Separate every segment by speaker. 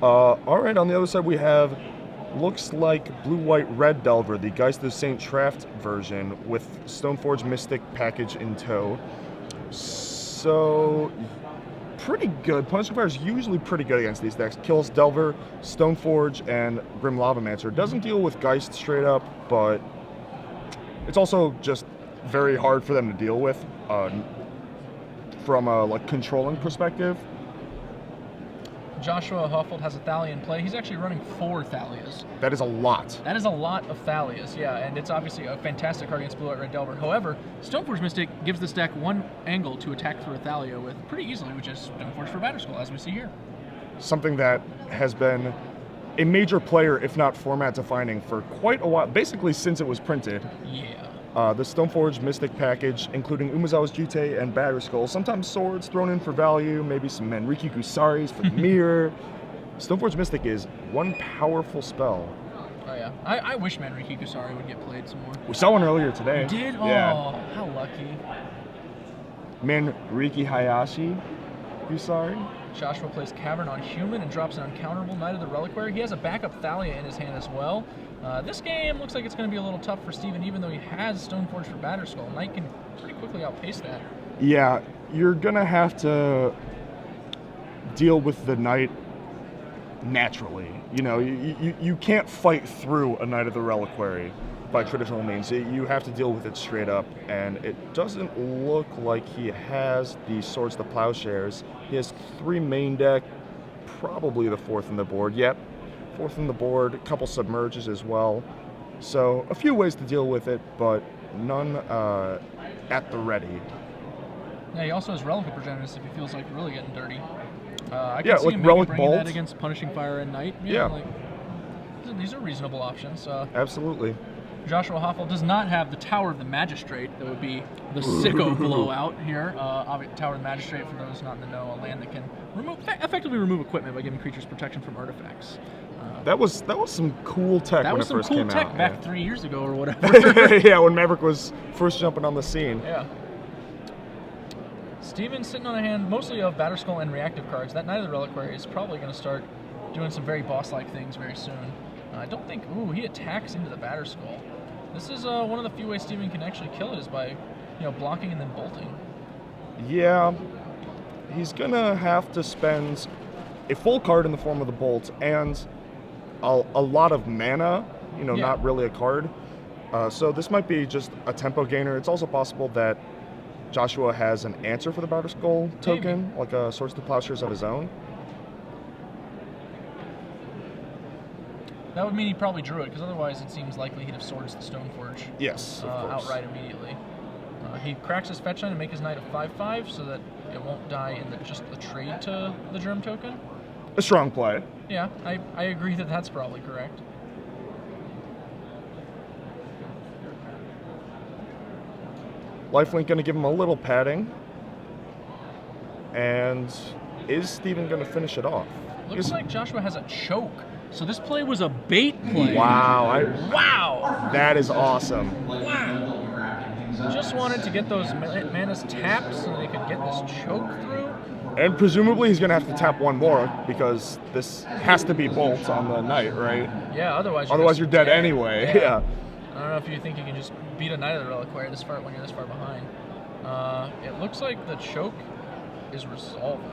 Speaker 1: All right, on the other side we have, looks like blue-white-red Delver, the Geist of St. Traft version with Stoneforge Mystic package in tow. So, pretty good. Punishing Fire is usually pretty good against these decks. Kills Delver, Stoneforge, and Grim Lavamancer. Doesn't deal with Geist straight up, but it's also just very hard for them to deal with from a like controlling perspective.
Speaker 2: Joshua Hoffeld has a Thalia in play. He's actually running 4 Thalias.
Speaker 1: That is a lot.
Speaker 2: That is a lot of Thalias, yeah, and it's obviously a fantastic card against Blue-White-Red Delver. However, Stoneforge Mystic gives this deck one angle to attack through a Thalia with pretty easily, which is Stoneforge for Batterskull, as we see here.
Speaker 1: Something that has been a major player, if not format defining, for quite a while, basically since it was printed.
Speaker 2: Yeah.
Speaker 1: The Stoneforge Mystic package, including Umezawa's Jutei and Batterskull, sometimes swords thrown in for value, maybe some Manriki Gusaris for the mirror. Stoneforge Mystic is one powerful spell.
Speaker 2: Oh yeah, I wish Manriki Gusari would get played some more.
Speaker 1: We saw one earlier today.
Speaker 2: You did?
Speaker 1: Yeah.
Speaker 2: Oh, how lucky.
Speaker 1: Manriki Hayashi Gusari.
Speaker 2: Joshua plays Cavern on Human and drops an uncounterable Knight of the Reliquary. He has a backup Thalia in his hand as well. This game looks like it's going to be a little tough for Steven, even though he has Stoneforge for Batterskull. Knight can pretty quickly outpace that.
Speaker 1: Yeah, you're going to have to deal with the Knight naturally. You know, you can't fight through a Knight of the Reliquary by traditional means. You have to deal with it straight up, and it doesn't look like he has the Swords to Plowshares. He has 3 main deck, probably the 4th in the board. Yep, 4th in the board, a couple submerges as well. So a few ways to deal with it, but none at the ready.
Speaker 2: Yeah, he also has Relic of Progenitus if he feels like really getting dirty. I can
Speaker 1: Yeah,
Speaker 2: see
Speaker 1: like
Speaker 2: him
Speaker 1: Relic
Speaker 2: bringing
Speaker 1: Bolt.
Speaker 2: that against Punishing Fire and Knight.
Speaker 1: Yeah.
Speaker 2: Like, these are reasonable options.
Speaker 1: Absolutely.
Speaker 2: Joshua Hoffeld does not have the Tower of the Magistrate. That would be the sicko blowout here. Tower of the Magistrate, for those not in the know, a land that can effectively remove equipment by giving creatures protection from artifacts.
Speaker 1: That was some cool tech when it first came out.
Speaker 2: That was some cool tech back 3 years ago or whatever.
Speaker 1: Yeah, when Maverick was first jumping on the scene.
Speaker 2: Yeah. Steven's sitting on a hand mostly of Batterskull and reactive cards. That Knight of the Reliquary is probably going to start doing some very boss-like things very soon. I don't think... Ooh, he attacks into the Batterskull. This is one of the few ways Steven can actually kill it is by, blocking and then bolting.
Speaker 1: Yeah, he's going to have to spend a full card in the form of the bolt and a lot of mana, not really a card. So this might be just a tempo gainer. It's also possible that Joshua has an answer for the Batterskull token, like a Swords to Plowshares of his own.
Speaker 2: That would mean he probably drew it, because otherwise it seems likely he'd have Swords to Stoneforge.
Speaker 1: Yes, of course.
Speaker 2: Outright immediately. He cracks his fetch line and make his Knight a 5/5 so that it won't die in just the trade to the Germ token.
Speaker 1: A strong play.
Speaker 2: Yeah, I agree that that's probably correct.
Speaker 1: Lifelink going to give him a little padding. And is Steven going to finish it off?
Speaker 2: Looks like Joshua has a choke. So this play was a bait play.
Speaker 1: Wow.
Speaker 2: Wow.
Speaker 1: That is awesome.
Speaker 2: Wow. Just wanted to get those manas tapped so they could get this choke through.
Speaker 1: And presumably he's going to have to tap one more because this has to be bolt on the Knight, right?
Speaker 2: Yeah, otherwise
Speaker 1: you're dead anyway. Yeah.
Speaker 2: I don't know if you think you can just beat a Knight of the Reliquary this far when you're this far behind. It looks like the choke is resolving.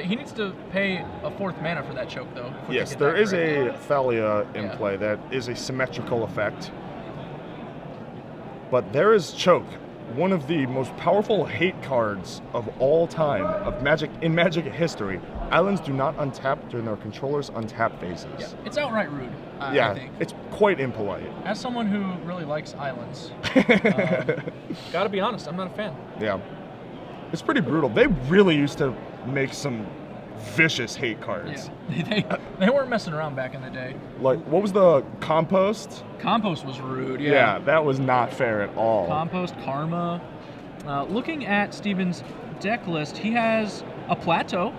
Speaker 2: He needs to pay a 4th mana for that choke, though.
Speaker 1: Yes, there is a Thalia in play that is a symmetrical effect. But there is choke, one of the most powerful hate cards of all time in Magic history. Islands do not untap during their controllers' untap phases.
Speaker 2: Yeah, it's outright rude. I think.
Speaker 1: It's quite impolite.
Speaker 2: As someone who really likes islands, gotta be honest, I'm not a fan.
Speaker 1: Yeah, it's pretty brutal. They really used to make some vicious hate cards.
Speaker 2: Yeah, they weren't messing around back in the day.
Speaker 1: Like, what was the Compost?
Speaker 2: Compost was rude, yeah.
Speaker 1: Yeah, that was not fair at all.
Speaker 2: Compost, Karma. Looking at Steven's deck list, he has a Plateau,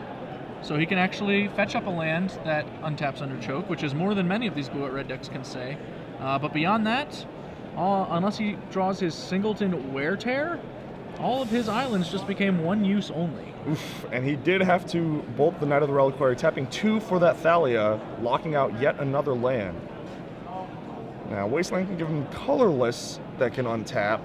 Speaker 2: so he can actually fetch up a land that untaps under choke, which is more than many of these blue-red decks can say. But beyond that, unless he draws his Singleton Wear Tear, all of his islands just became one use only.
Speaker 1: Oof. And he did have to bolt the Knight of the Reliquary, tapping 2 for that Thalia, locking out yet another land. Now, Wasteland can give him colorless that can untap,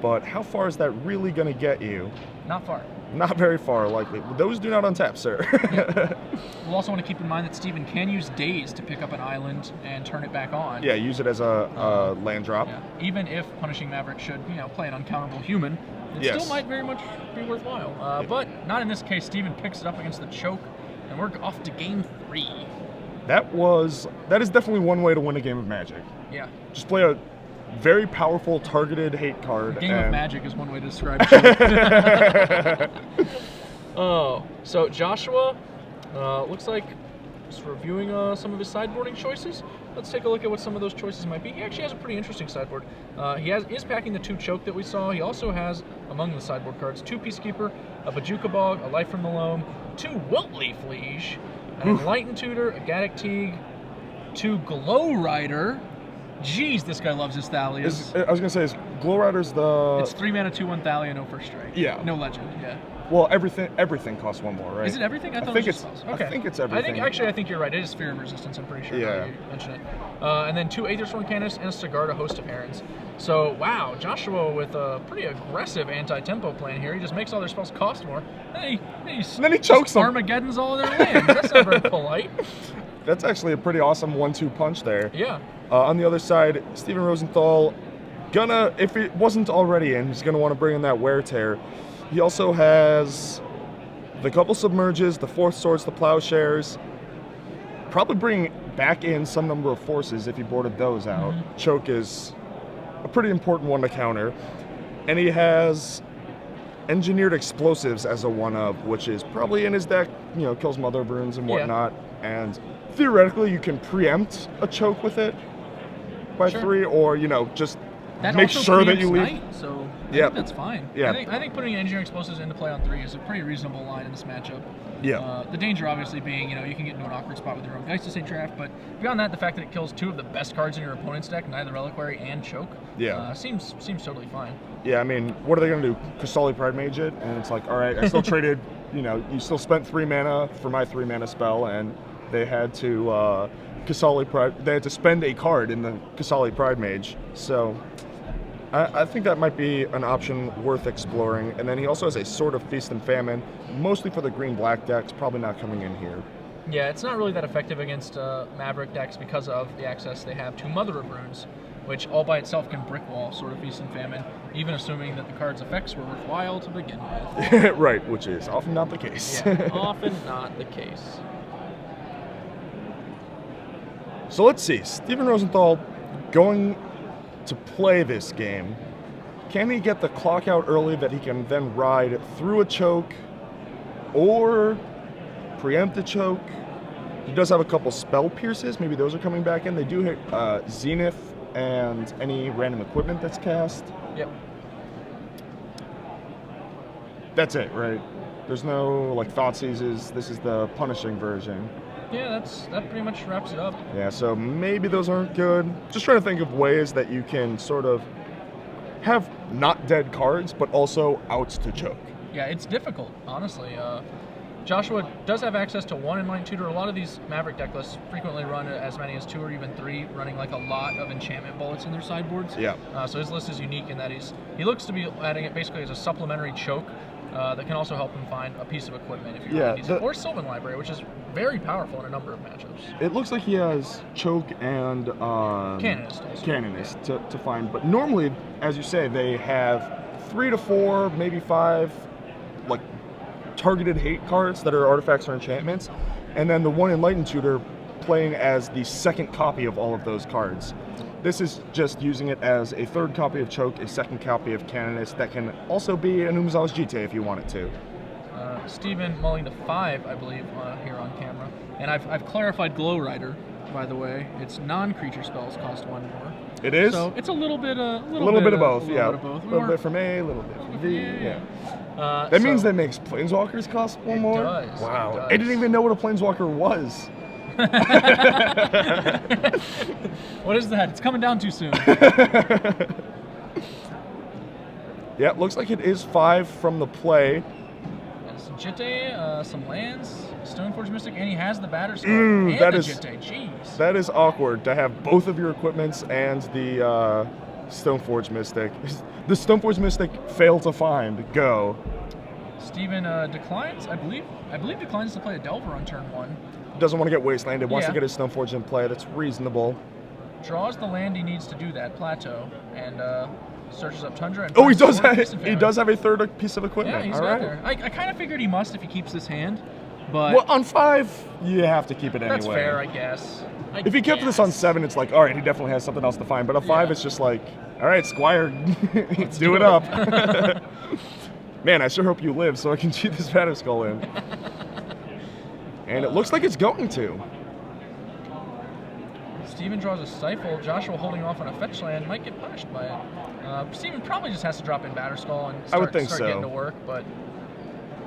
Speaker 1: but how far is that really going to get you?
Speaker 2: Not far.
Speaker 1: Not very far, likely. Those do not untap, sir.
Speaker 2: Yep. We'll also want to keep in mind that Steven can use Daze to pick up an island and turn it back on.
Speaker 1: Yeah, use it as a land drop.
Speaker 2: Yeah. Even if Punishing Maverick should, play an uncountable human, it still might very much be worthwhile. But not in this case. Steven picks it up against the choke, and we're off to game 3.
Speaker 1: That is definitely one way to win a game of Magic.
Speaker 2: Yeah.
Speaker 1: Just play a very powerful targeted hate card.
Speaker 2: Game of Magic is one way to describe it. Oh, so Joshua looks like just reviewing some of his sideboarding choices. Let's take a look at what some of those choices might be. He actually has a pretty interesting sideboard. Is packing the 2 choke that we saw. He also has, among the sideboard cards, 2 Peacekeeper, a Bajuka Bog, a Life from the Loam, 2 Wiltleaf Liege, an Enlightened Tutor, a Gaddock Teague, 2 Glow Rider. Jeez, this guy loves his Thalias.
Speaker 1: I was going to say, is Glow Rider's the...
Speaker 2: It's 3 mana, 2/1 Thalia, no first strike.
Speaker 1: Yeah.
Speaker 2: No legend, yeah.
Speaker 1: Well, everything costs 1 more, right?
Speaker 2: Is it everything? I
Speaker 1: think
Speaker 2: it was just
Speaker 1: I think it's everything.
Speaker 2: I think you're right. It is Fear of Resistance, I'm pretty sure.
Speaker 1: Yeah.
Speaker 2: You mentioned it. And then 2 Aethersworn Canists and a Sigarda Host of Herons. So, wow, Joshua with a pretty aggressive anti-tempo plan here. He just makes all their spells cost more. And then he chokes them. Armageddon's all their lands. That's not very polite.
Speaker 1: That's actually a pretty awesome 1-2 punch there.
Speaker 2: Yeah.
Speaker 1: On the other side, Steven Rosenthal, if it wasn't already in, he's gonna want to bring in that Wear Tear. He also has the couple Submerges, the 4th Swords, the Plowshares. Probably bring back in some number of forces if he boarded those out. Mm-hmm. Choke is a pretty important one to counter. And he has Engineered Explosives as a 1-of, which is probably in his deck, kills Mother Runes and whatnot. Yeah. And theoretically, you can preempt a choke with it by 3, or, just
Speaker 2: that
Speaker 1: make sure that you leave.
Speaker 2: Night, so I think that's fine.
Speaker 1: Yeah.
Speaker 2: I think putting Engineering Explosives into play on 3 is a pretty reasonable line in this matchup.
Speaker 1: Yeah.
Speaker 2: The danger obviously being, you can get into an awkward spot with your own Geistes draft, but beyond that, the fact that it kills 2 of the best cards in your opponent's deck, Knight of the Reliquary and Choke, seems totally fine.
Speaker 1: Yeah, I mean, what are they going to do? Kasali Pride Mage it? And it's like, all right, I still traded, you still spent 3 mana for my 3 mana spell, and they had to they had to spend a card in the Kasali Pride Mage. So I think that might be an option worth exploring. And then he also has a Sword of Feast and Famine, mostly for the green-black decks, probably not coming in here.
Speaker 2: Yeah, it's not really that effective against Maverick decks because of the access they have to Mother of Runes, which all by itself can brick wall Sword of Feast and Famine, even assuming that the card's effects were worthwhile to begin with.
Speaker 1: Right, which is often not the case.
Speaker 2: Yeah, often not the case.
Speaker 1: So let's see, Steven Rosenthal going to play this game. Can he get the clock out early that he can then ride through a choke or preempt a choke? He does have a couple Spell Pierces, maybe those are coming back in. They do hit Zenith and any random equipment that's cast.
Speaker 2: Yep.
Speaker 1: That's it, right? There's no Thought Seizes. This is the punishing version.
Speaker 2: Yeah, that pretty much wraps it up.
Speaker 1: Yeah, so maybe those aren't good. Just trying to think of ways that you can sort of have not dead cards, but also outs to choke.
Speaker 2: Yeah, it's difficult, honestly. Joshua does have access to 1 Enlightened Tutor. A lot of these Maverick deck lists frequently run as many as 2 or even 3, running a lot of enchantment bullets in their sideboards.
Speaker 1: Yeah.
Speaker 2: So his list is unique in that he looks to be adding it basically as a supplementary choke that can also help him find a piece of equipment if he really needs it. Or Sylvan Library, which is very powerful in a number of matchups.
Speaker 1: It looks like he has choke and
Speaker 2: Canonist also.
Speaker 1: Canonist to find, but normally, as you say, they have 3 to 4, maybe 5, targeted hate cards that are artifacts or enchantments, and then the 1 Enlightened Tutor playing as the second copy of all of those cards. This is just using it as a 3rd copy of Choke, a 2nd copy of Canonist that can also be an Umezawa's Jite if you want it to.
Speaker 2: Steven mulling to 5, I believe, here on camera. And I've clarified Glow Rider, by the way. It's non-creature spells cost 1 more.
Speaker 1: It is?
Speaker 2: So it's a little bit of both.
Speaker 1: A little bit from A, a little bit from B. Yeah. That means that makes Planeswalkers cost 1 more?
Speaker 2: It does.
Speaker 1: Wow.
Speaker 2: It does.
Speaker 1: I didn't even know what a Planeswalker was.
Speaker 2: What is that? It's coming down too soon.
Speaker 1: Yeah, looks like it is 5 from the play.
Speaker 2: And some Jitte, some lands, Stoneforge Mystic, and he has the Batter Skull and
Speaker 1: that
Speaker 2: the
Speaker 1: is-
Speaker 2: Jitte. Jeez.
Speaker 1: That is awkward to have both of your equipments and the Stoneforge Mystic. The Stoneforge Mystic failed to find. Go.
Speaker 2: Steven declines, I believe declines to play a Delver on turn 1.
Speaker 1: Doesn't want to get wastelanded. Wants to
Speaker 2: Yeah.
Speaker 1: get his Stoneforge in play. That's reasonable.
Speaker 2: Draws the land he needs to do that, Plateau, and searches up Tundra. And
Speaker 1: Oh, he
Speaker 2: finds
Speaker 1: does
Speaker 2: Sword of Peace
Speaker 1: have.
Speaker 2: and
Speaker 1: He
Speaker 2: Famine.
Speaker 1: does have a third piece of equipment.
Speaker 2: Yeah, he's
Speaker 1: All
Speaker 2: got
Speaker 1: right.
Speaker 2: there. I kind of figured he must if he keeps this hand, but
Speaker 1: Well, on 5, you have to keep it anyway.
Speaker 2: that's fair, I guess.
Speaker 1: If he kept this on 7, it's like, all right, he definitely has something else to find. But on 5,
Speaker 2: Yeah.
Speaker 1: it's just like, all right, Squire, do it up. Man, I sure hope you live so I can cheat this Batter Skull in. And it looks like it's going to.
Speaker 2: Steven draws a Stifle. Joshua holding off on a fetch land might get punished by it. Steven probably just has to drop in Batter Skull and
Speaker 1: I would
Speaker 2: start
Speaker 1: think so.
Speaker 2: getting to work, but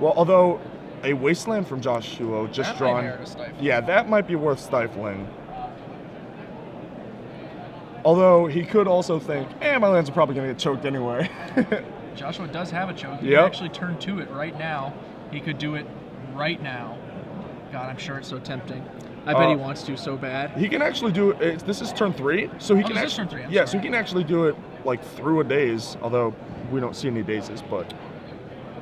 Speaker 1: Well, although a Wasteland from Joshua just
Speaker 2: that might
Speaker 1: drawn.
Speaker 2: merit a Stifle.
Speaker 1: Yeah, that might be worth stifling. Although he could also think, my lands are probably going to get choked anyway.
Speaker 2: Joshua does have a choke. He
Speaker 1: Yep.
Speaker 2: can actually turn to it right now. He could do it right now. God, I'm sure it's so tempting. I bet he wants to so bad.
Speaker 1: He can actually do it. This is turn 3, so he can
Speaker 2: this is
Speaker 1: actually.
Speaker 2: turn 3, I'm
Speaker 1: Yeah,
Speaker 2: sorry.
Speaker 1: so he can actually do it like through a daze. Although we don't see any dazes, but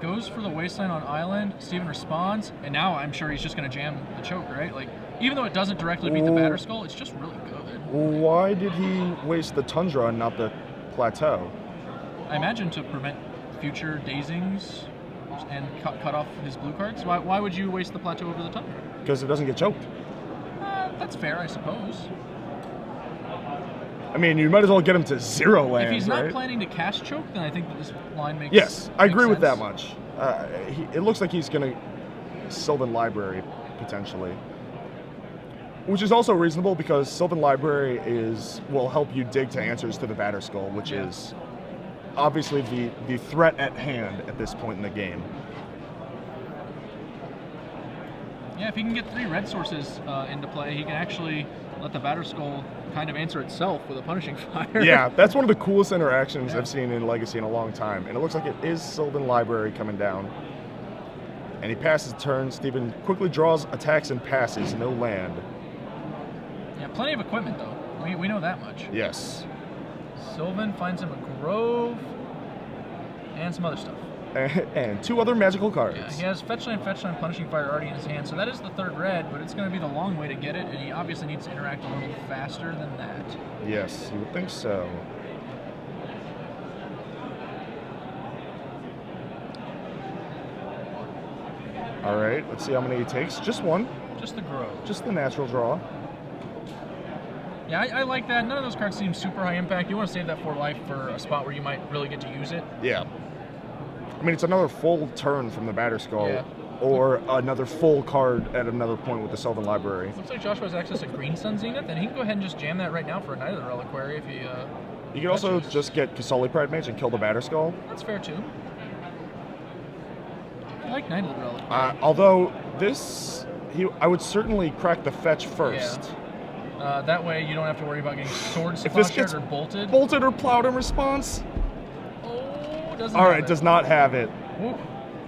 Speaker 2: Goes for the Wasteland on Island. Steven responds, and now I'm sure he's just going to jam the choke, right? Like, even though it doesn't directly beat the Batter Skull, it's just really good.
Speaker 1: why did he waste the Tundra and not the Plateau?
Speaker 2: I imagine to prevent future dazings and cut off his blue cards. Why would you waste the Plateau over the Tundra?
Speaker 1: Because it doesn't get choked.
Speaker 2: That's fair, I suppose.
Speaker 1: I mean, you might as well get him to 0 lands,
Speaker 2: If he's not
Speaker 1: right?
Speaker 2: planning to cast choke, then I think that this line makes
Speaker 1: Yes, I agree with that
Speaker 2: sense.
Speaker 1: much. It looks like he's going to Sylvan Library, potentially. Which is also reasonable because Sylvan Library will help you dig to answers to the Batter Skull, which
Speaker 2: Yeah.
Speaker 1: is obviously the threat at hand at this point in the game.
Speaker 2: Yeah, if he can get 3 red sources into play, he can actually let the Batter Skull kind of answer itself with a Punishing Fire.
Speaker 1: Yeah, that's one of the coolest interactions
Speaker 2: Yeah.
Speaker 1: I've seen in Legacy in a long time. And it looks like it is Sylvan Library coming down. And he passes turn. Steven quickly draws, attacks, and passes. No land.
Speaker 2: Yeah, plenty of equipment, though. We know that much.
Speaker 1: Yes.
Speaker 2: Sylvan finds him a Grove and some other stuff.
Speaker 1: And 2 other magical cards.
Speaker 2: Yeah, he has Fetchland, Punishing Fire already in his hand, so that is the 3rd red, but it's going to be the long way to get it, and he obviously needs to interact a little faster than that.
Speaker 1: Yes, you would think so. All right, let's see how many he takes. Just 1.
Speaker 2: Just the Grove.
Speaker 1: Just the natural draw.
Speaker 2: Yeah, I like that. None of those cards seem super high impact. You want to save that for life for a spot where you might really get to use it.
Speaker 1: Yeah. I mean, it's another full turn from the Batter Skull,
Speaker 2: Yeah.
Speaker 1: or another full card at another point with the Sylvan Library.
Speaker 2: Looks like Joshua has access to Green Sun Zenith, and he can go ahead and just jam that right now for a Knight of the Reliquary if he.
Speaker 1: You can also
Speaker 2: fetches.
Speaker 1: just get Kasali Pride Mage and kill the Batter Skull.
Speaker 2: That's fair too. I like Knight of the Reliquary.
Speaker 1: Although this, I would certainly crack the fetch first.
Speaker 2: That way you don't have to worry about getting sword
Speaker 1: If this
Speaker 2: squashed
Speaker 1: gets
Speaker 2: or bolted.
Speaker 1: bolted or plowed in response,
Speaker 2: Oh, doesn't.
Speaker 1: all
Speaker 2: have
Speaker 1: right,
Speaker 2: it.
Speaker 1: does not have it.
Speaker 2: Whoop.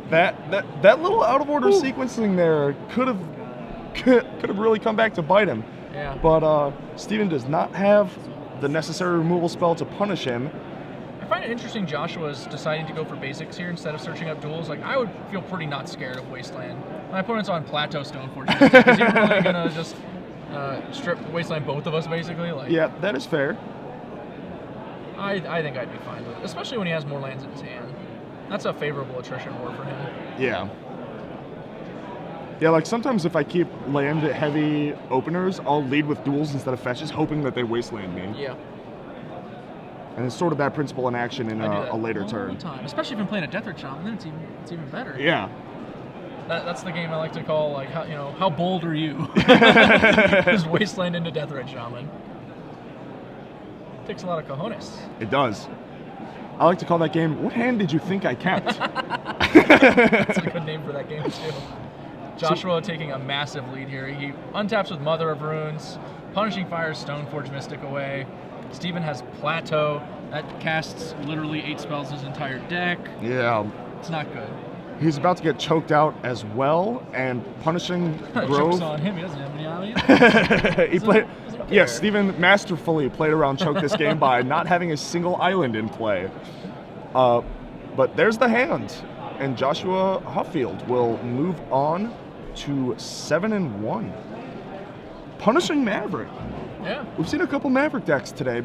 Speaker 1: That little out of order sequencing there could have really come back to bite him.
Speaker 2: Yeah.
Speaker 1: But Steven does not have the necessary removal spell to punish him.
Speaker 2: I find it interesting Joshua's deciding to go for basics here instead of searching up duels. Like, I would feel pretty not scared of Wasteland. My opponent's on Plateau Stoneforge. Is he really gonna just strip Wasteland both of us, basically? Like,
Speaker 1: Yeah, that is fair.
Speaker 2: I think I'd be fine with it, especially when he has more lands in his hand. That's a favorable attrition war for him.
Speaker 1: Yeah. Yeah, like sometimes if I keep land heavy openers, I'll lead with duels instead of fetches, hoping that they wasteland me.
Speaker 2: Yeah,
Speaker 1: And it's sort of that principle in action in
Speaker 2: I do that
Speaker 1: a later
Speaker 2: all
Speaker 1: turn.
Speaker 2: the time. Especially if I'm playing a Death Ray Shaman, then it's even better.
Speaker 1: Yeah.
Speaker 2: That's the game I like to call, like, how bold are you? Just Wasteland into Death Ray Shaman. Takes a lot of cojones.
Speaker 1: It does. I like to call that game, what hand did you think I kept?
Speaker 2: That's a good name for that game, too. Joshua taking a massive lead here. He untaps with Mother of Runes, Punishing Fire, Stoneforge Mystic away. Steven has Plateau. That casts literally 8 spells his entire deck.
Speaker 1: Yeah.
Speaker 2: It's not good.
Speaker 1: He's about to get choked out as well, and punishing
Speaker 2: Joke's
Speaker 1: Grove.
Speaker 2: on him. He doesn't have any islands.
Speaker 1: He played.
Speaker 2: Doesn't care.
Speaker 1: Yes, Steven masterfully played around choke this game by not having a single island in play. But there's the hand, and Joshua Hoffeld will move on to 7-1. Punishing Maverick.
Speaker 2: Yeah.
Speaker 1: We've seen a couple Maverick decks today.